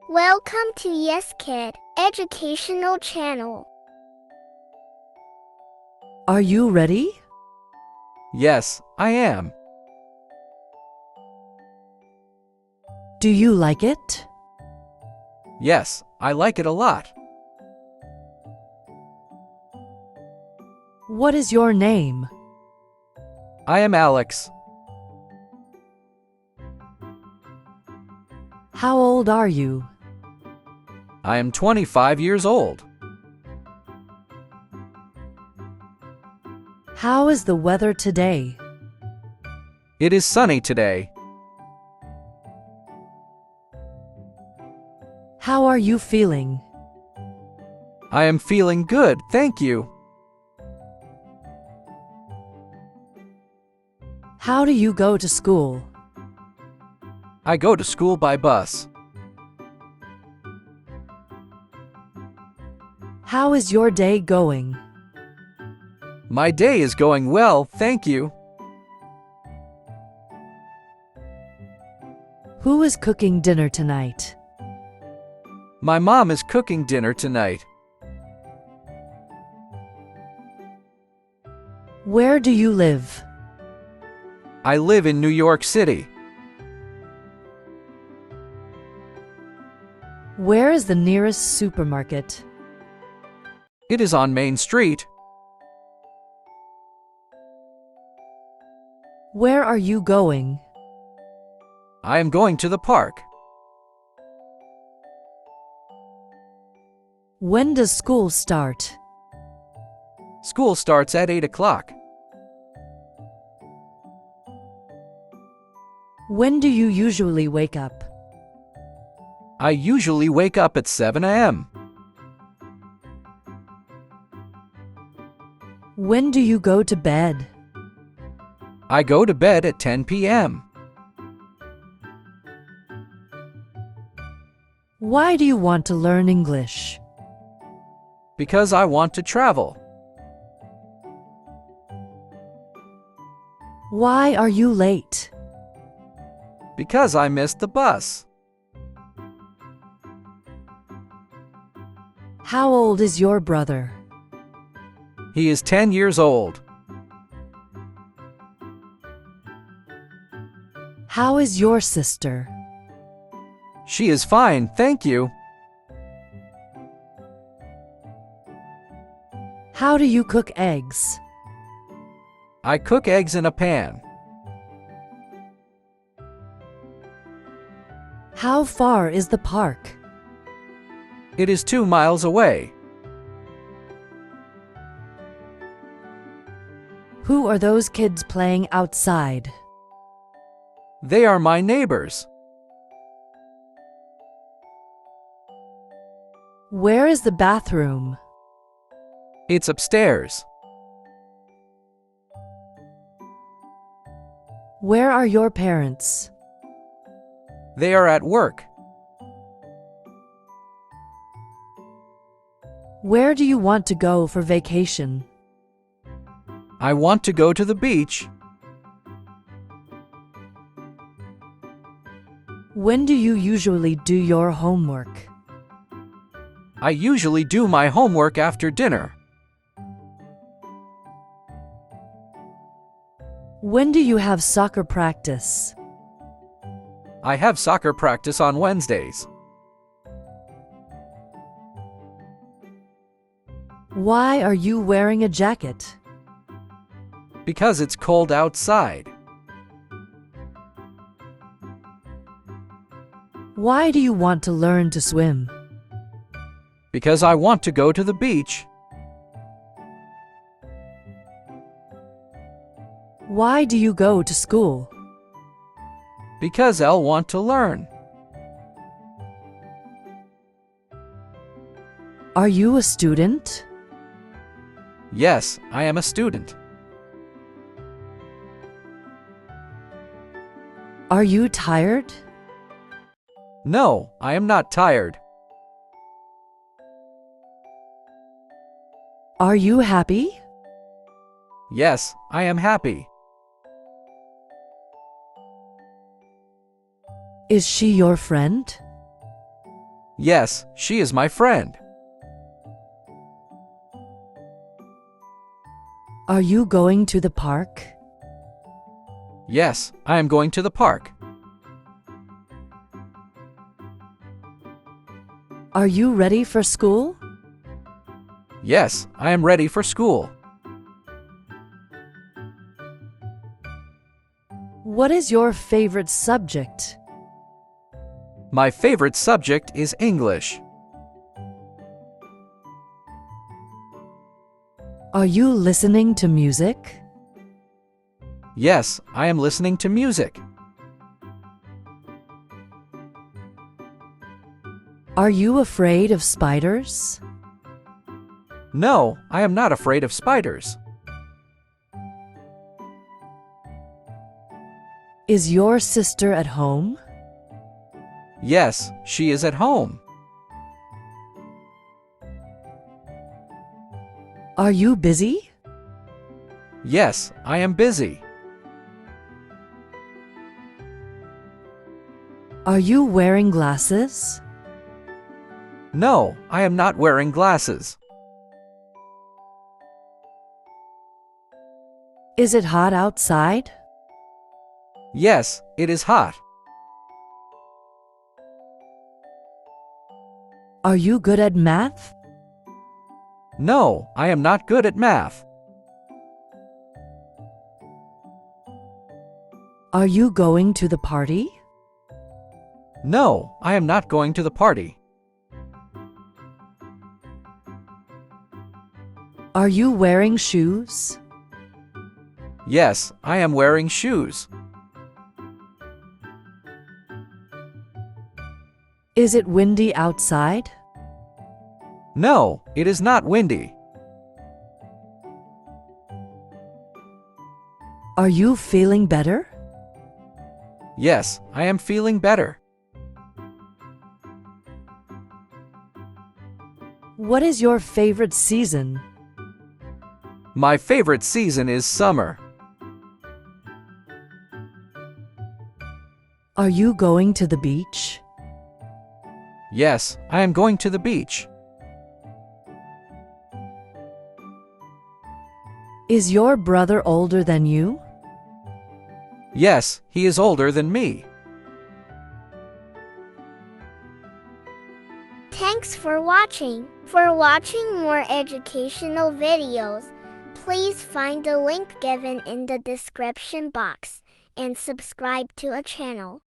Welcome to Yes Kid Educational Channel. Are you ready? Yes, I am. Do you like it? Yes, I like it a lot. What is your name? I am Alex. How old are you? I am 25 years old. How is the weather today? It is sunny today. How are you feeling? I am feeling good, thank you. How do you go to school? I go to school by bus. How is your day going? My day is going well, thank you. Who is cooking dinner tonight? My mom is cooking dinner tonight. Where do you live? I live in New York City. Where is the nearest supermarket? It is on Main Street. Where are you going? I am going to the park. When does school start? School starts at 8 o'clock. When do you usually wake up? I usually wake up at 7 a.m. When do you go to bed? I go to bed at 10 p.m. Why do you want to learn English? Because I want to travel. Why are you late? Because I missed the bus. How old is your brother? He is 10 years old. How is your sister? She is fine, thank you. How do you cook eggs? I cook eggs in a pan. How far is the park? It is 2 miles away. Who are those kids playing outside? They are my neighbors. Where is the bathroom? It's upstairs. Where are your parents? They are at work. Where do you want to go for vacation? I want to go to the beach. When do you usually do your homework? I usually do my homework after dinner. When do you have soccer practice? I have soccer practice on Wednesdays. Why are you wearing a jacket? Because it's cold outside. Why do you want to learn to swim? Because I want to go to the beach. Why do you go to school? Because I'll want to learn. Are you a student? Yes, I am a student. Are you tired? No, I am not tired. Are you happy? Yes, I am happy. Is she your friend? Yes, she is my friend. Are you going to the park? Yes, I am going to the park. Are you ready for school? Yes, I am ready for school. What is your favorite subject? My favorite subject is English. Are you listening to music? Yes, I am listening to music. Are you afraid of spiders? No, I am not afraid of spiders. Is your sister at home? Yes, she is at home. Are you busy? Yes, I am busy. Are you wearing glasses? No, I am not wearing glasses. Is it hot outside? Yes, it is hot. Are you good at math? No, I am not good at math. Are you going to the party? No, I am not going to the party. Are you wearing shoes? Yes, I am wearing shoes. Is it windy outside? No, it is not windy. Are you feeling better? Yes, I am feeling better. What is your favorite season? My favorite season is summer. Are you going to the beach? Yes, I am going to the beach. Is your brother older than you? Yes, he is older than me. Thanks for watching. For watching more educational videos, please find the link given in the description box and subscribe to our channel.